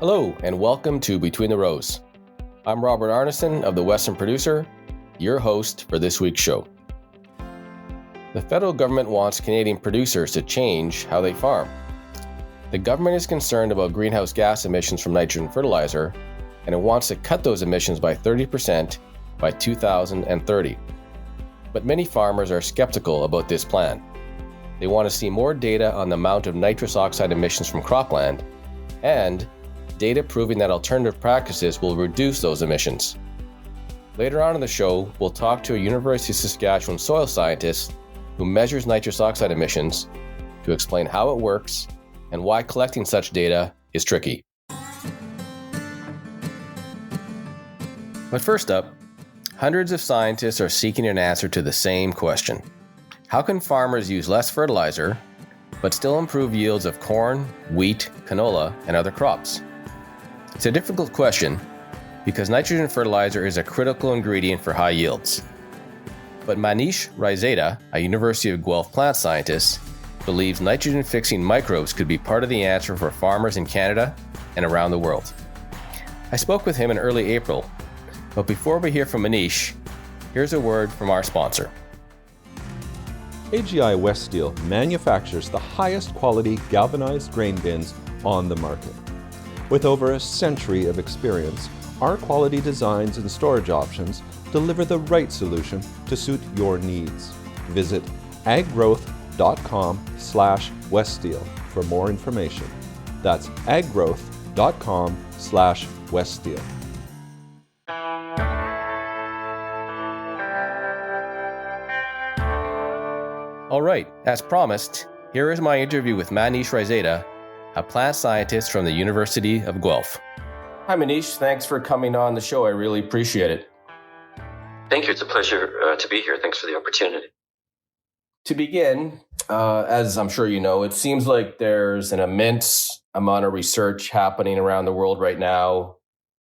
Hello, and welcome to Between the Rows. I'm Robert Arnason of the Western Producer, your host for this week's show. The federal government wants Canadian producers to change how they farm. The government is concerned about greenhouse gas emissions from nitrogen fertilizer, and it wants to cut those emissions by 30% by 2030. But many farmers are skeptical about this plan. They want to see more data on the amount of nitrous oxide emissions from cropland, and data proving that alternative practices will reduce those emissions. Later on in the show, we'll talk to a University of Saskatchewan soil scientist who measures nitrous oxide emissions to explain how it works and why collecting such data is tricky. But first up, hundreds of scientists are seeking an answer to the same question. How can farmers use less fertilizer, but still improve yields of corn, wheat, canola, and other crops? It's a difficult question because nitrogen fertilizer is a critical ingredient for high yields. But Manish Raizada, a University of Guelph plant scientist, believes nitrogen-fixing microbes could be part of the answer for farmers in Canada and around the world. I spoke with him in early April, but before we hear from Manish, here's a word from our sponsor. AGI West Steel manufactures the highest quality galvanized grain bins on the market. With over a century of experience, our quality designs and storage options deliver the right solution to suit your needs. Visit aggrowth.com/weststeel for more information. That's aggrowth.com/weststeel. All right, as promised, here is my interview with Manish Raizada, a plant scientist from the University of Guelph. Hi Manish, thanks for coming on the show. I really appreciate it. Thank you. It's a pleasure to be here. Thanks for the opportunity. To begin, as I'm sure you know, it seems like there's an immense amount of research happening around the world right now,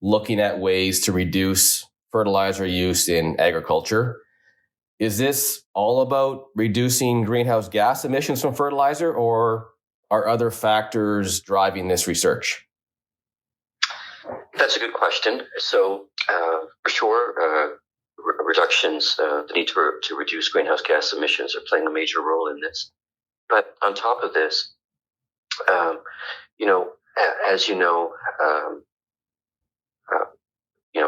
looking at ways to reduce fertilizer use in agriculture. Is this all about reducing greenhouse gas emissions from fertilizer, or are other factors driving this research? That's a good question. So, for sure, reductions, the need to reduce greenhouse gas emissions are playing a major role in this. But on top of this, as you know,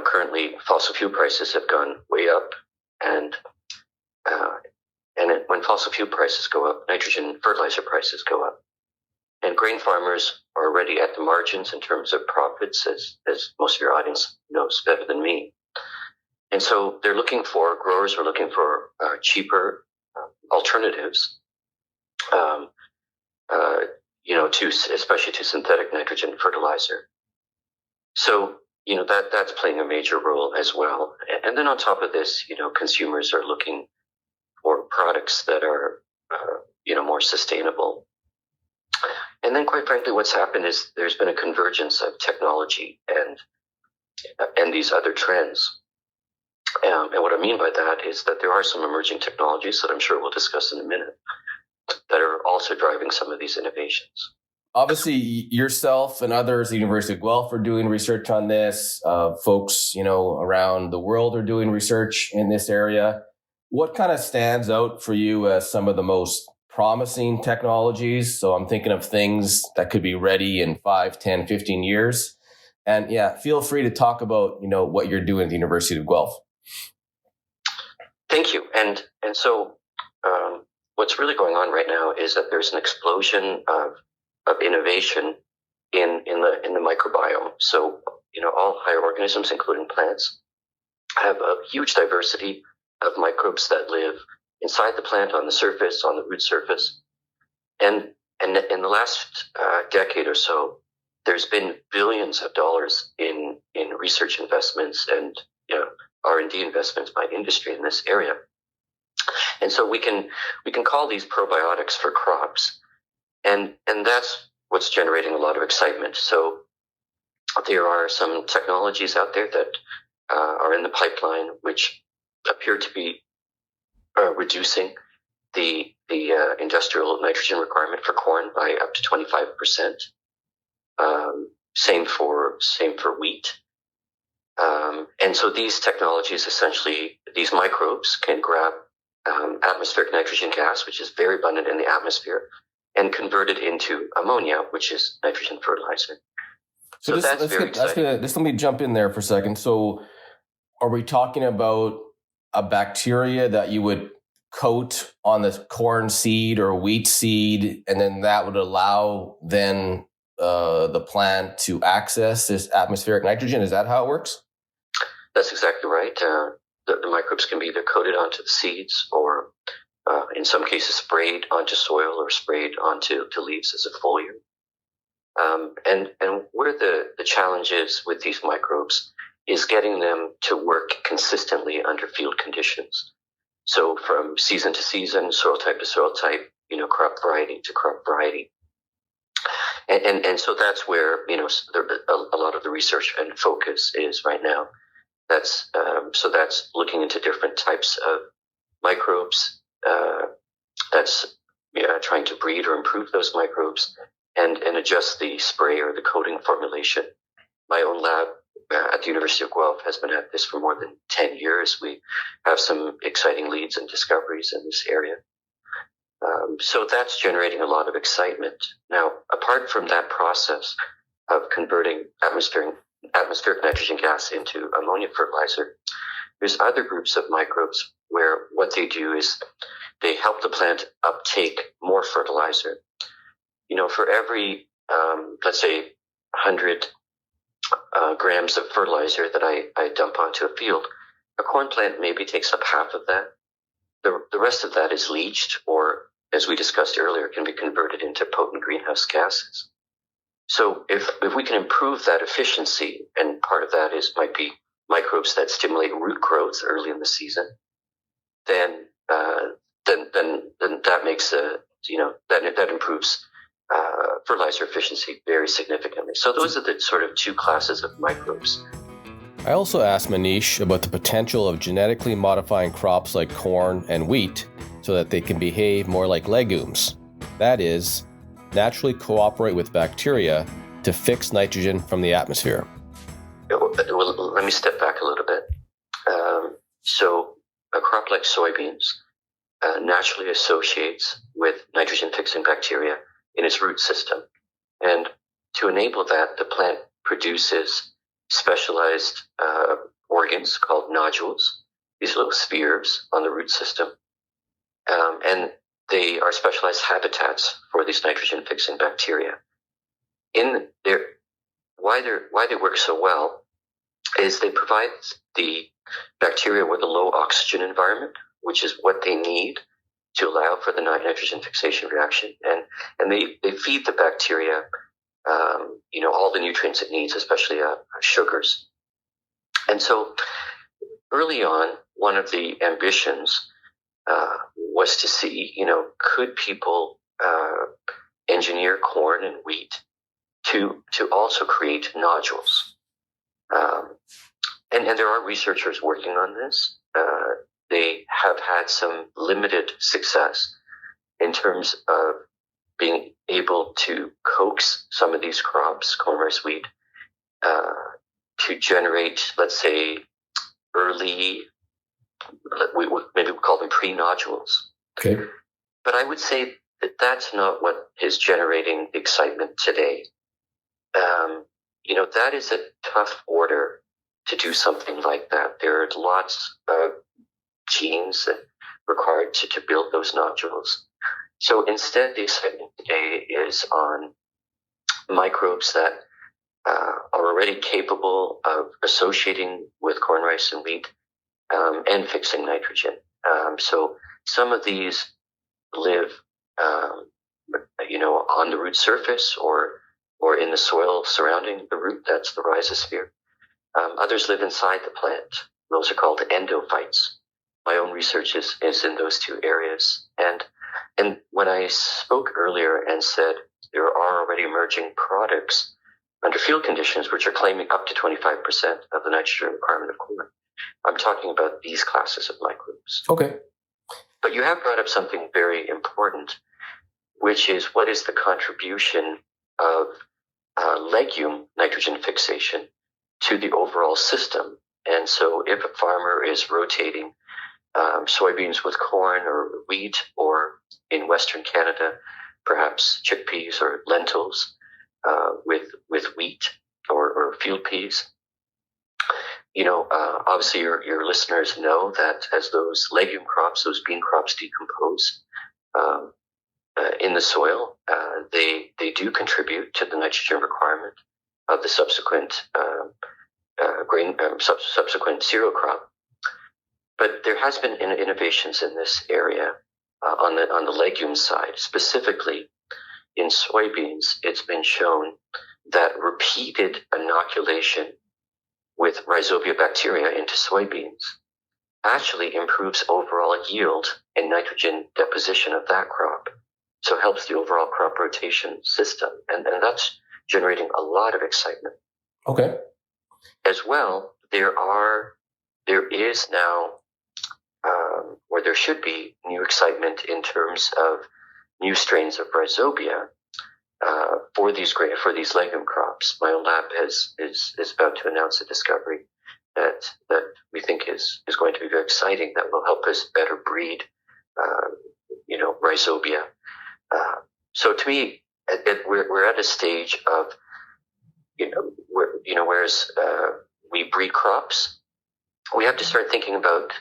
currently fossil fuel prices have gone way up, and when fossil fuel prices go up, nitrogen fertilizer prices go up. And grain farmers are already at the margins in terms of profits, as most of your audience knows better than me. And so growers are looking for cheaper alternatives, especially to synthetic nitrogen fertilizer. So, that's playing a major role as well. And then on top of this, consumers are looking for products that are, more sustainable. And then, quite frankly, what's happened is there's been a convergence of technology and these other trends. And what I mean by that is that there are some emerging technologies that I'm sure we'll discuss in a minute that are also driving some of these innovations. Obviously, yourself and others at the University of Guelph are doing research on this. Folks, around the world are doing research in this area. What kind of stands out for you as some of the most promising technologies? So I'm thinking of things that could be ready in 5, 10, 15 years. And feel free to talk about, what you're doing at the University of Guelph. Thank you. And so what's really going on right now is that there's an explosion of innovation in the microbiome. So, all higher organisms, including plants, have a huge diversity of microbes that live inside the plant, on the surface, on the root surface. And in the last decade or so, there's been billions of dollars in research investments and R&D investments by industry in this area. And so we can call these probiotics for crops. And that's what's generating a lot of excitement. So there are some technologies out there that are in the pipeline which appear to be reducing the industrial nitrogen requirement for corn by up to 25%. Same for wheat. And so these technologies, essentially, these microbes can grab atmospheric nitrogen gas, which is very abundant in the atmosphere, and convert it into ammonia, which is nitrogen fertilizer. So that's very exciting. Just let me jump in there for a second. So are we talking about a bacteria that you would coat on the corn seed or wheat seed, and then that would allow then the plant to access this atmospheric nitrogen? Is that how it works? That's exactly right. The microbes can be either coated onto the seeds or in some cases sprayed onto soil or sprayed onto leaves as a foliar. And what are the challenges with these microbes is getting them to work consistently under field conditions. So from season to season, soil type to soil type, crop variety to crop variety. And so that's where, a lot of the research and focus is right now. That's looking into different types of microbes. That's trying to breed or improve those microbes and adjust the spray or the coating formulation. My own lab at the University of Guelph has been at this for more than 10 years. We have some exciting leads and discoveries in this area. So that's generating a lot of excitement. Now, apart from that process of converting atmospheric nitrogen gas into ammonia fertilizer, there's other groups of microbes where what they do is they help the plant uptake more fertilizer. For every, let's say, 100 grams of fertilizer that I dump onto a field, a corn plant maybe takes up half of that. The rest of that is leached or, as we discussed earlier, can be converted into potent greenhouse gases. So if we can improve that efficiency, and part of that might be microbes that stimulate root growth early in the season, then that makes that improves fertilizer efficiency very significantly. So those are the sort of two classes of microbes. I also asked Manish about the potential of genetically modifying crops like corn and wheat so that they can behave more like legumes. That is, naturally cooperate with bacteria to fix nitrogen from the atmosphere. Well, let me step back a little bit. So a crop like soybeans naturally associates with nitrogen-fixing bacteria in its root system. And to enable that, the plant produces specialized organs called nodules, these little spheres on the root system. And they are specialized habitats for these nitrogen-fixing bacteria. Why they work so well is they provide the bacteria with a low oxygen environment, which is what they need to allow for the nitrogen fixation reaction. And they feed the bacteria, all the nutrients it needs, especially sugars. And so early on, one of the ambitions was to see, could people engineer corn and wheat to also create nodules? And there are researchers working on this. They have had some limited success in terms of being able to coax some of these crops, corn, rice, wheat, to generate, let's say, early, maybe we call them pre-nodules. Okay. But I would say that that's not what is generating excitement today. That is a tough order to do something like that. There are lots of genes that are required to build those nodules. So instead, the excitement today is on microbes that are already capable of associating with corn, rice, and wheat and fixing nitrogen. So some of these live, on the root surface or in the soil surrounding the root. That's the rhizosphere. Others live inside the plant. Those are called endophytes. My own research is in those two areas. And when I spoke earlier and said there are already emerging products under field conditions which are claiming up to 25% of the nitrogen requirement of corn, I'm talking about these classes of microbes. Okay. But you have brought up something very important, which is what is the contribution of legume nitrogen fixation to the overall system. And so if a farmer is rotating soybeans with corn or wheat, or in Western Canada, perhaps chickpeas or lentils with wheat or field peas, obviously your listeners know that as those legume crops, those bean crops decompose in the soil, they do contribute to the nitrogen requirement of the subsequent subsequent cereal crop. But there has been innovations in this area on the legume side. Specifically in soybeans, it's been shown that repeated inoculation with rhizobia bacteria into soybeans actually improves overall yield and nitrogen deposition of that crop. So it helps the overall crop rotation system. And that's generating a lot of excitement. Okay. As well, there is now, or there should be, new excitement in terms of new strains of rhizobia for these legume crops. My own lab is about to announce a discovery that we think is going to be very exciting, that will help us better breed, rhizobia. So to me, we're at a stage of, whereas we breed crops, we have to start thinking about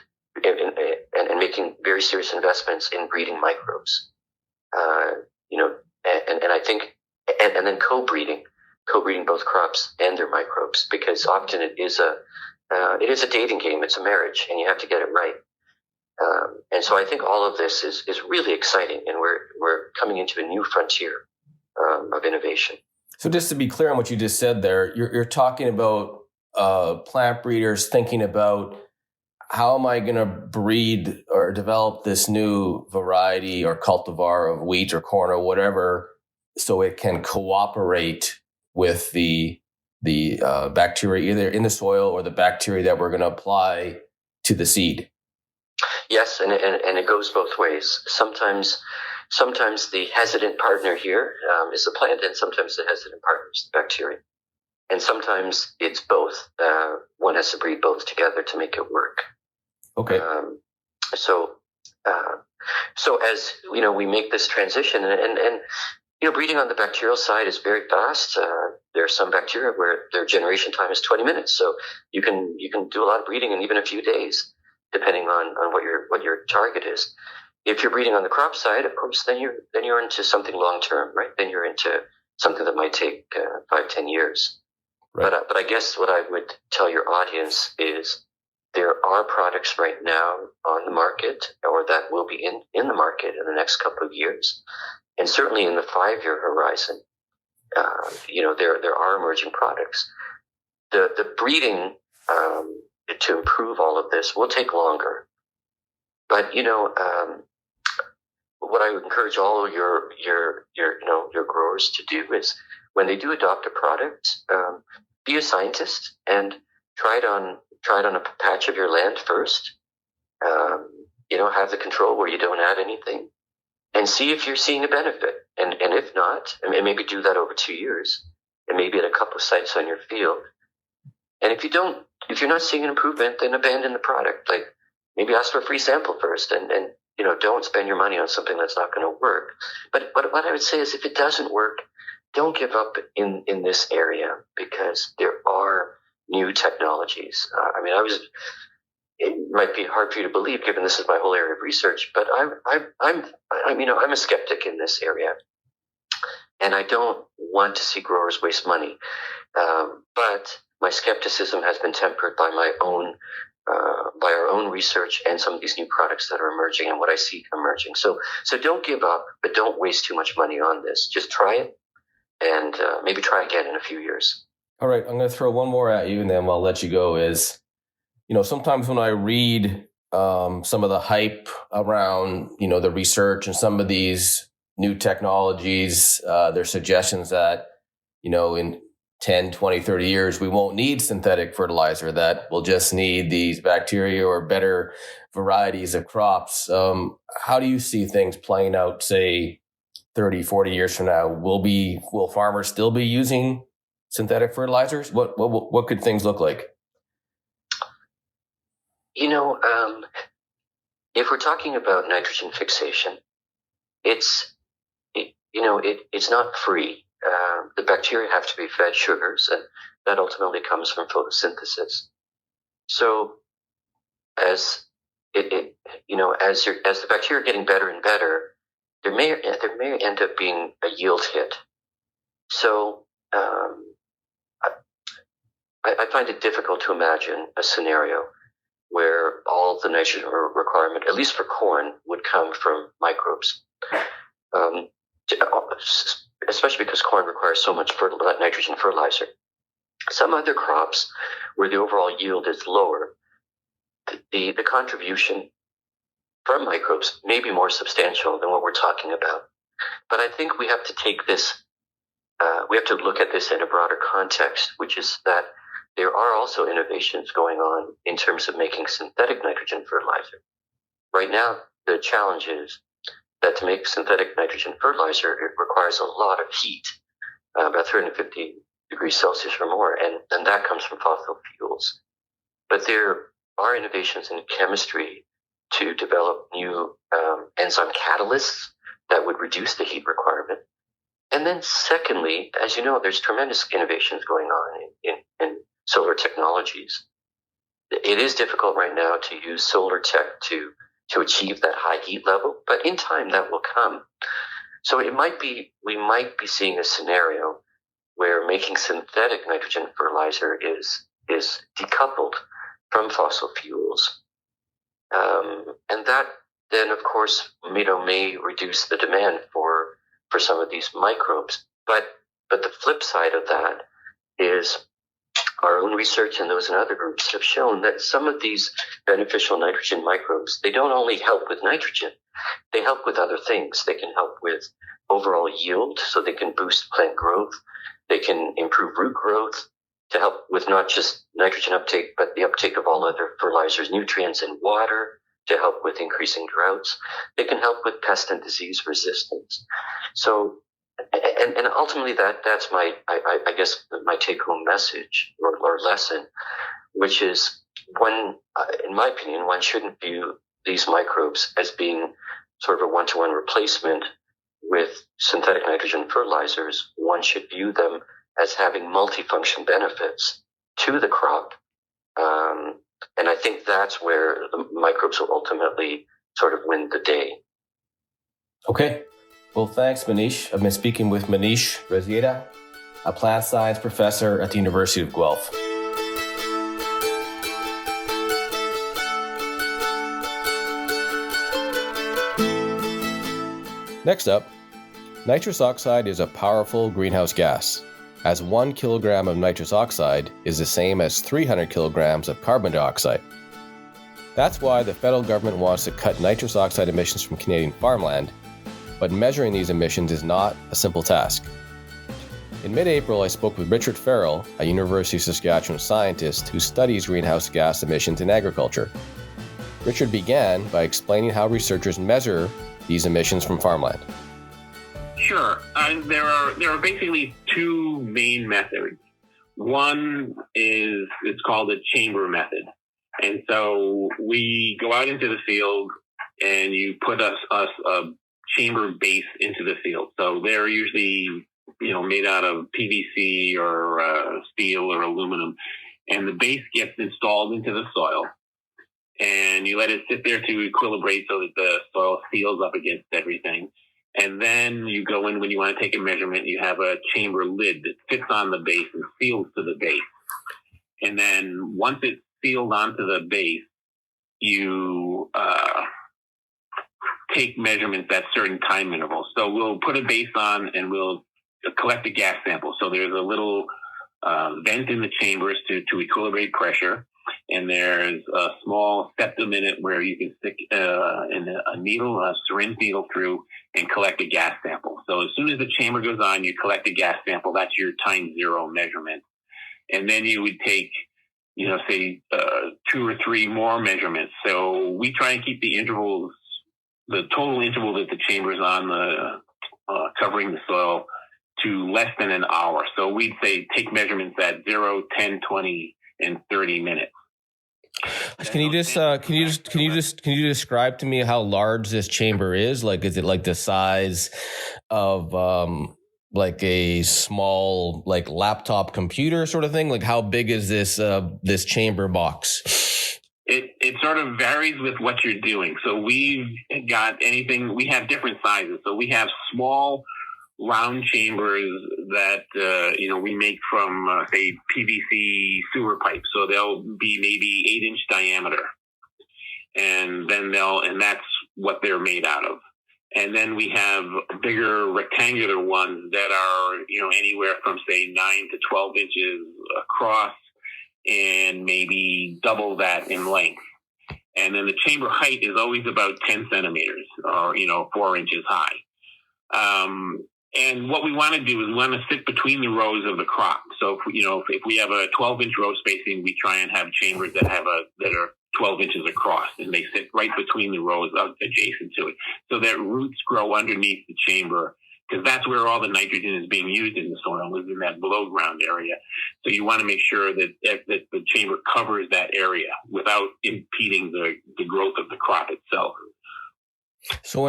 and making very serious investments in breeding microbes. And I think, and then co-breeding both crops and their microbes, because often it is a dating game, it's a marriage, and you have to get it right. And so I think all of this is really exciting, and we're coming into a new frontier of innovation. So just to be clear on what you just said there, you're talking about plant breeders thinking about, how am I going to breed or develop this new variety or cultivar of wheat or corn or whatever, so it can cooperate with the bacteria either in the soil or the bacteria that we're going to apply to the seed? Yes, and it goes both ways. Sometimes the hesitant partner here is the plant, and sometimes the hesitant partner is the bacteria. And sometimes it's both. One has to breed both together to make it work. Okay. So as we make this transition, and breeding on the bacterial side is very fast. There are some bacteria where their generation time is 20 minutes, so you can do a lot of breeding in even a few days, depending on what your target is. If you're breeding on the crop side, of course, then you're into something long term, right? Then you're into something that might take 5-10 years. Right. But I guess what I would tell your audience is, there are products right now on the market, or that will be in the market in the next couple of years, and certainly in the 5-year horizon. There are emerging products. The breeding to improve all of this will take longer, but what I would encourage all of your growers to do is, when they do adopt a product, be a scientist and try it on a patch of your land first. Have the control where you don't add anything, and see if you're seeing a benefit. And if not, and maybe do that over 2 years, and maybe at a couple of sites on your field. And if you're not seeing an improvement, then abandon the product. Like, maybe ask for a free sample first, and don't spend your money on something that's not going to work. But what I would say is, if it doesn't work, don't give up in this area, because there are new technologies. It might be hard for you to believe, given this is my whole area of research, but I'm a skeptic in this area, and I don't want to see growers waste money. But my skepticism has been tempered by by our own research and some of these new products that are emerging and what I see emerging. So don't give up, but don't waste too much money on this. Just try it, and maybe try again in a few years. All right, I'm going to throw one more at you, and then I'll let you go. Is, sometimes when I read some of the hype around, the research and some of these new technologies, there's suggestions that, in 10, 20, 30 years, we won't need synthetic fertilizer, that we'll just need these bacteria or better varieties of crops. How do you see things playing out, say, 30, 40 years from now? Will farmers still be using synthetic fertilizers? What could things look like? If we're talking about nitrogen fixation, it's not free. The bacteria have to be fed sugars, and that ultimately comes from photosynthesis. So as the bacteria are getting better and better, there may end up being a yield hit. So I find it difficult to imagine a scenario where all the nitrogen requirement, at least for corn, would come from microbes. Especially because corn requires so much nitrogen fertilizer. Some other crops where the overall yield is lower, the contribution from microbes may be more substantial than what we're talking about. But I think we have to take this, we have to look at this in a broader context, which is that there are also innovations going on in terms of making synthetic nitrogen fertilizer. Right now, the challenge is that to make synthetic nitrogen fertilizer, it requires a lot of heat, about 350 degrees Celsius or more, and that comes from fossil fuels. But there are innovations in chemistry to develop new enzyme catalysts that would reduce the heat requirement. And then secondly, as you know, there's tremendous innovations going on in solar technologies. It is difficult right now to use solar tech to achieve that high heat level, but in time that will come. So we might be seeing a scenario where making synthetic nitrogen fertilizer is decoupled from fossil fuels, and that then of course may reduce the demand for some of these microbes. But the flip side of that is our own research and those in other groups have shown that some of these beneficial nitrogen microbes, they don't only help with nitrogen, they help with other things. They can help with overall yield, so they can boost plant growth. They can improve root growth to help with not just nitrogen uptake, but the uptake of all other fertilizers, nutrients, and water to help with increasing droughts. They can help with pest and disease resistance. So, and ultimately that's my take-home message or lesson, which is in my opinion, one shouldn't view these microbes as being sort of a one-to-one replacement with synthetic nitrogen fertilizers. One should view them as having multifunction benefits to the crop. And I think that's where the microbes will ultimately sort of win the day. Okay. Well, thanks, Manish. I've been speaking with Manish Razieda, a plant science professor at the University of Guelph. Next up, nitrous oxide is a powerful greenhouse gas, as 1 kilogram of nitrous oxide is the same as 300 kilograms of carbon dioxide. That's why the federal government wants to cut nitrous oxide emissions from Canadian farmland, but measuring these emissions is not a simple task. In mid-April, I spoke with Richard Farrell, a University of Saskatchewan scientist who studies greenhouse gas emissions in agriculture. Richard began by explaining how researchers measure these emissions from farmland. Sure. There are basically two main methods. One it's called a chamber method. And so we go out into the field and you put a chamber base into the field. So they're usually, made out of PVC or steel or aluminum. And the base gets installed into the soil. And you let it sit there to equilibrate so that the soil seals up against everything. And then you go in when you want to take a measurement, you have a chamber lid that fits on the base and seals to the base. And then once it's sealed onto the base, you take measurements at certain time intervals. So we'll put a base on and we'll collect a gas sample. So there's a little vent in the chambers to equilibrate pressure. And there's a small septum in it where you can stick a syringe needle through and collect a gas sample. So as soon as the chamber goes on, you collect a gas sample. That's your time zero measurement. And then you would take, say 2 or 3 more measurements. So we try and keep the total interval that the chamber's on covering the soil to less than an hour. So we'd say take measurements at 0, 10, 20, and 30 minutes. Can you describe to me how large this chamber is? Like, is it like the size of like a small like laptop computer sort of thing? Like, how big is this chamber box? It sort of varies with what you're doing. So we have different sizes. So we have small round chambers that, we make from, say, PVC sewer pipes. So they'll be maybe 8-inch diameter. And that's what they're made out of. And then we have bigger rectangular ones that are, anywhere from, say, 9 to 12 inches across and maybe double that in length. And then the chamber height is always about 10 centimeters or, 4 inches high. And what we want to do is we want to sit between the rows of the crop. So, if we have a 12-inch row spacing, we try and have chambers that are 12 inches across, and they sit right between the rows adjacent to it, so that roots grow underneath the chamber, because that's where all the nitrogen is being used in the soil, is in that below ground area. So you want to make sure that the chamber covers that area without impeding the growth of the crop itself. So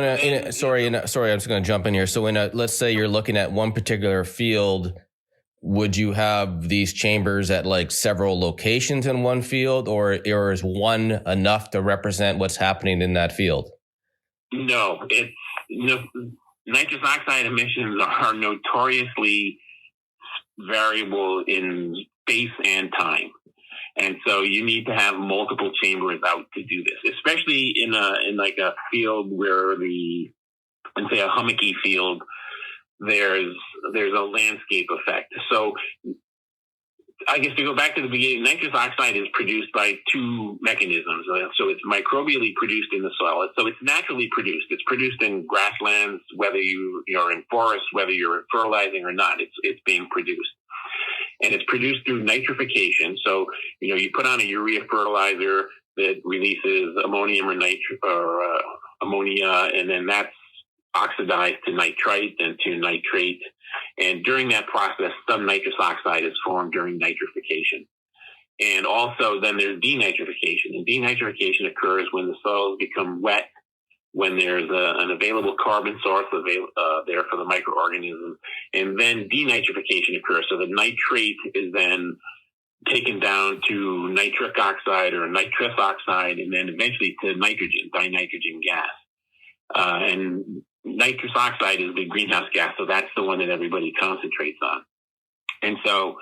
sorry, I'm just going to jump in here. So let's say you're looking at one particular field, would you have these chambers at like several locations in one field, or is one enough to represent what's happening in that field? No, nitrous oxide emissions are notoriously variable in space and time. And so you need to have multiple chambers out to do this, especially in like a field where say a hummocky field, there's a landscape effect. So I guess to go back to the beginning, nitrous oxide is produced by two mechanisms. So it's microbially produced in the soil. So it's naturally produced. It's produced in grasslands, whether you're in forests, whether you're fertilizing or not, it's being produced. And it's produced through nitrification. So, you put on a urea fertilizer that releases ammonium or ammonia, and then that's oxidized to nitrite and to nitrate. And during that process, some nitrous oxide is formed during nitrification. And also then there's denitrification. And denitrification occurs when the soils become wet, when there's an available carbon source there for the microorganisms, and then denitrification occurs. So the nitrate is then taken down to nitric oxide or nitrous oxide, and then eventually to nitrogen, dinitrogen gas. And nitrous oxide is the greenhouse gas, so that's the one that everybody concentrates on. And so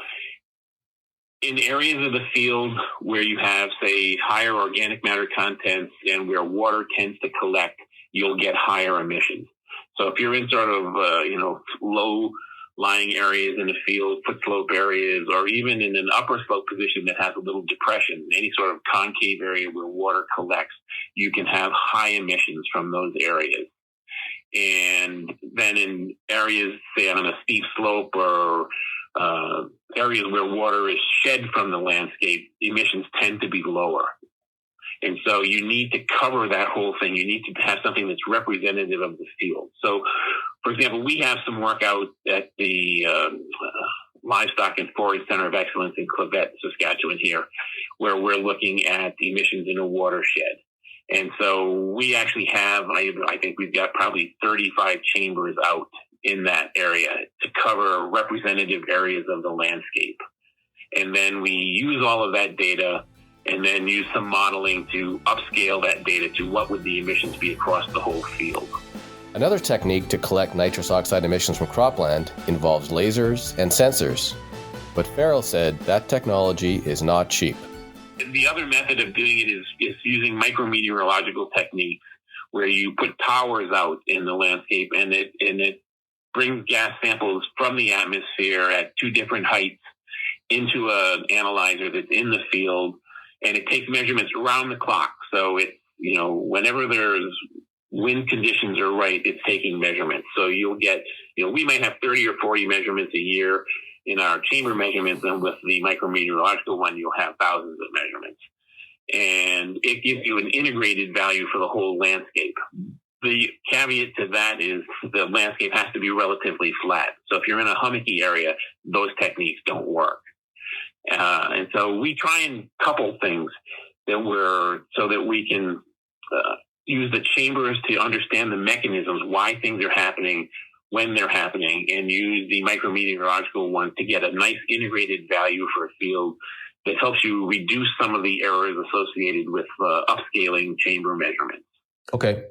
in areas of the field where you have, say, higher organic matter contents and where water tends to collect, you'll get higher emissions. So if you're in sort of, low-lying areas in the field, foot slope areas, or even in an upper slope position that has a little depression, any sort of concave area where water collects, you can have high emissions from those areas. And then in areas, say, on a steep slope or areas where water is shed from the landscape, emissions tend to be lower. And so you need to cover that whole thing. You need to have something that's representative of the field. So, for example, we have some work out at the Livestock and Forage Center of Excellence in Quebec, Saskatchewan here, where we're looking at emissions in a watershed. And so we actually have, I think we've got probably 35 chambers out in that area to cover representative areas of the landscape. And then we use all of that data and then use some modeling to upscale that data to what would the emissions be across the whole field. Another technique to collect nitrous oxide emissions from cropland involves lasers and sensors. But Farrell said that technology is not cheap. The other method of doing it is using micrometeorological techniques where you put towers out in the landscape and it brings gas samples from the atmosphere at two different heights into an analyzer that's in the field, and it takes measurements around the clock. So it's, whenever there's wind conditions are right, it's taking measurements. So you'll get, we might have 30 or 40 measurements a year in our chamber measurements, and with the micrometeorological one, you'll have thousands of measurements. And it gives you an integrated value for the whole landscape. the caveat to that is the landscape has to be relatively flat. So if you're in a hummocky area, those techniques don't work. And so we try and couple things so that we can use the chambers to understand the mechanisms, why things are happening, when they're happening, and use the micrometeorological one to get a nice integrated value for a field that helps you reduce some of the errors associated with upscaling chamber measurements. Okay.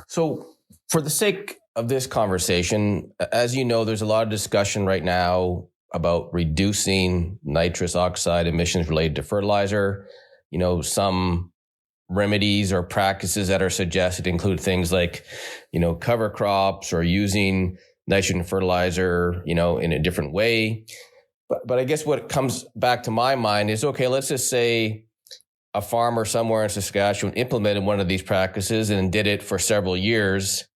So for the sake of this conversation, as you know, there's a lot of discussion right now about reducing nitrous oxide emissions related to fertilizer. Some remedies or practices that are suggested include things like, cover crops or using nitrogen fertilizer, in a different way. But I guess what comes back to my mind is, okay, let's just say a farmer somewhere in Saskatchewan implemented one of these practices and did it for several years.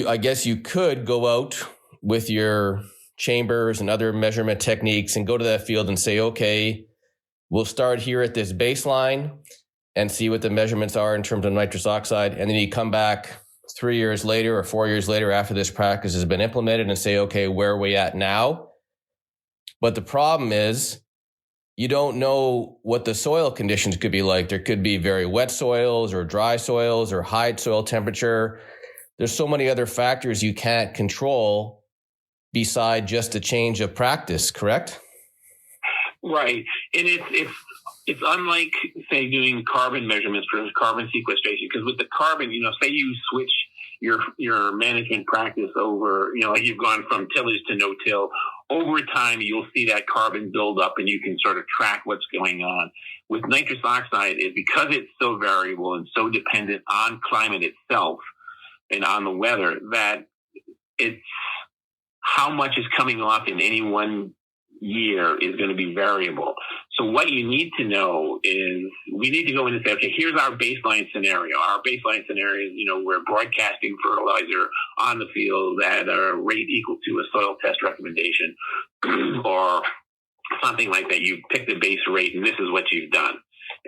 I guess you could go out with your chambers and other measurement techniques and go to that field and say, okay, we'll start here at this baseline and see what the measurements are in terms of nitrous oxide. And then you come back 3 years later or 4 years later after this practice has been implemented and say, okay, where are we at now? But the problem is you don't know what the soil conditions could be like. There could be very wet soils or dry soils or high soil temperature. There's so many other factors you can't control beside just a change of practice, correct? Right. And it's unlike, say, doing carbon measurements for carbon sequestration, because with the carbon, say you switch your management practice over, like you've gone from tillage to no-till, over time you'll see that carbon build up and you can sort of track what's going on. With nitrous oxide, because it's so variable and so dependent on climate itself and on the weather, that it's how much is coming off in any one year is going to be variable. So what you need to know is we need to go in and say, okay, here's our baseline scenario. Our baseline scenario is, we're broadcasting fertilizer on the field at a rate equal to a soil test recommendation or something like that. You pick the base rate and this is what you've done.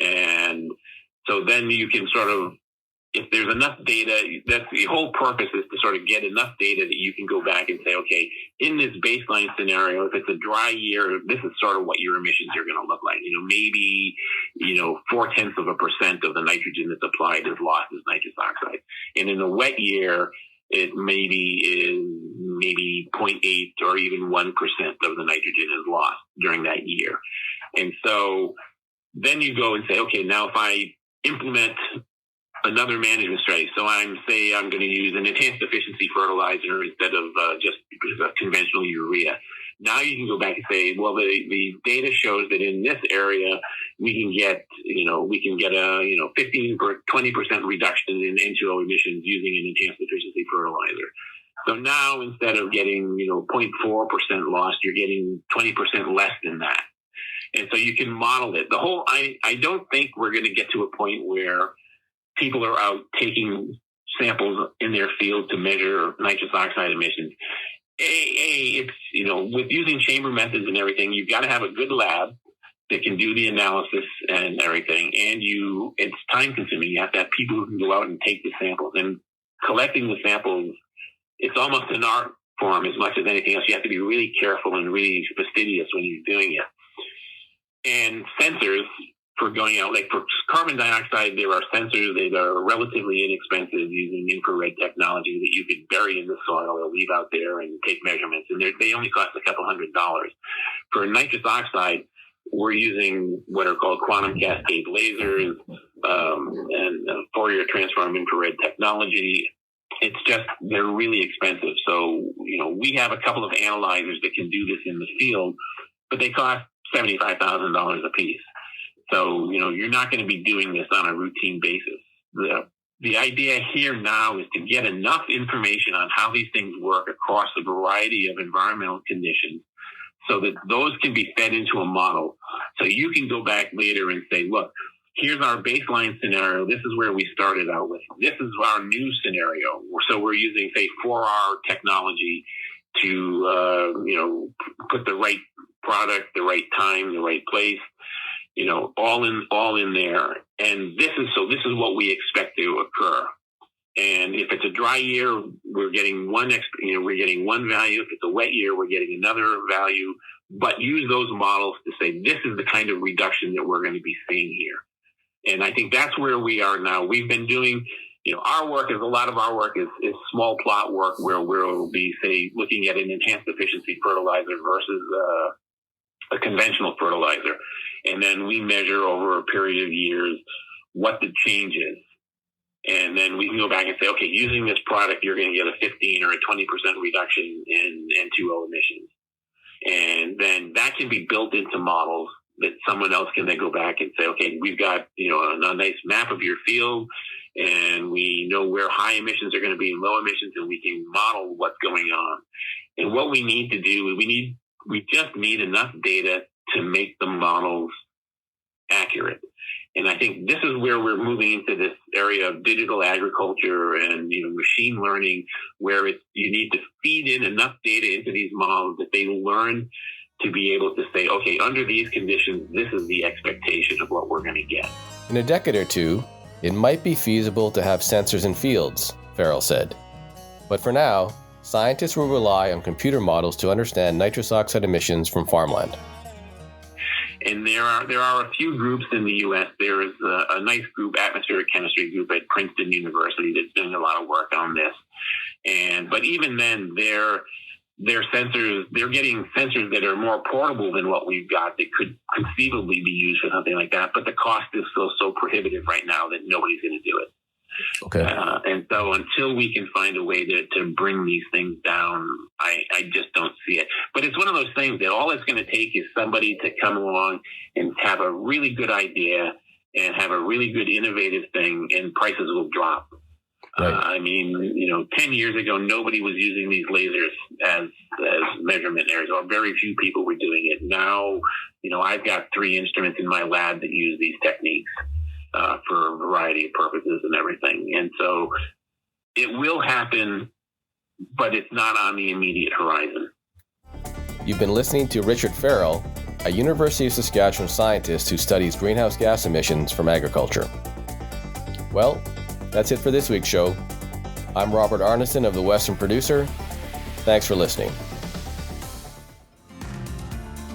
And so then you can sort of, if there's enough data, that's the whole purpose, is to sort of get enough data that you can go back and say, okay, in this baseline scenario, if it's a dry year, this is sort of what your emissions are going to look like. Maybe, 0.4% of the nitrogen that's applied is lost as nitrous oxide. And in a wet year, it maybe is 0.8 or even 1% of the nitrogen is lost during that year. And so then you go and say, okay, now if I implement another management strategy. So I'm going to use an enhanced efficiency fertilizer instead of just conventional urea. Now you can go back and say, well, the data shows that in this area we can get a 15 or 20% reduction in N2O emissions using an enhanced efficiency fertilizer. So now instead of getting 0.4% lost, you're getting 20% less than that. And so you can model it. I don't think we're going to get to a point where people are out taking samples in their field to measure nitrous oxide emissions. It's, with using chamber methods and everything, you've got to have a good lab that can do the analysis and everything. And it's time consuming. You have to have people who can go out and take the samples. And collecting the samples, it's almost an art form as much as anything else. You have to be really careful and really fastidious when you're doing it. And sensors for going out, like for carbon dioxide, there are sensors that are relatively inexpensive using infrared technology that you could bury in the soil or leave out there and take measurements. And they only cost a couple $100. For nitrous oxide, we're using what are called quantum cascade lasers and Fourier transform infrared technology. It's just, they're really expensive. So, we have a couple of analyzers that can do this in the field, but they cost $75,000 a piece. So, you're not going to be doing this on a routine basis. The idea here now is to get enough information on how these things work across a variety of environmental conditions so that those can be fed into a model. So you can go back later and say, look, here's our baseline scenario. This is where we started out with. This is our new scenario. So we're using, say, 4R technology to, put the right product, the right time, the right place, all in there. And this is what we expect to occur. And if it's a dry year, we're getting one value. If it's a wet year, we're getting another value. But use those models to say, this is the kind of reduction that we're going to be seeing here. And I think that's where we are now. We've been doing, a lot of our work is small plot work where we'll be, say, looking at an enhanced efficiency fertilizer versus a conventional fertilizer. And then we measure over a period of years what the change is. And then we can go back and say, okay, using this product, you're going to get a 15 or a 20% reduction in N2O emissions. And then that can be built into models that someone else can then go back and say, okay, we've got, a nice map of your field, and we know where high emissions are going to be and low emissions, and we can model what's going on. And what we need to do, we just need enough data to make the models accurate. And I think this is where we're moving into this area of digital agriculture and machine learning, where you need to feed in enough data into these models that they learn to be able to say, okay, under these conditions, this is the expectation of what we're going to get. In a decade or two, it might be feasible to have sensors in fields, Farrell said. But for now, scientists will rely on computer models to understand nitrous oxide emissions from farmland. And there are a few groups in the U.S. There is a nice group, atmospheric chemistry group at Princeton University, that's doing a lot of work on this. But even then, their sensors, they're getting sensors that are more portable than what we've got that could conceivably be used for something like that. But the cost is still so prohibitive right now that nobody's going to do it. Okay. And so until we can find a way to bring these things down, I just don't see it. But it's one of those things that all it's going to take is somebody to come along and have a really good idea and have a really good innovative thing, and prices will drop. Right. 10 years ago, nobody was using these lasers as measurement areas, or very few people were doing it. Now, I've got 3 instruments in my lab that use these techniques for a variety of purposes and everything. And so it will happen, but it's not on the immediate horizon. You've been listening to Richard Farrell, a University of Saskatchewan scientist who studies greenhouse gas emissions from agriculture. Well, that's it for this week's show. I'm Robert Arnason of the Western Producer. Thanks for listening.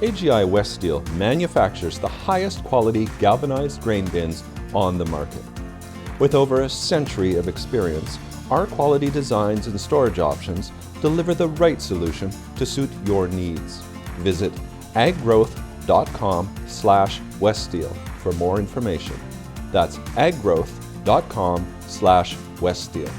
AGI West Steel manufactures the highest quality galvanized grain bins on the market. With over a century of experience, our quality designs and storage options deliver the right solution to suit your needs. Visit aggrowth.com/weststeel for more information. That's aggrowth.com/weststeel.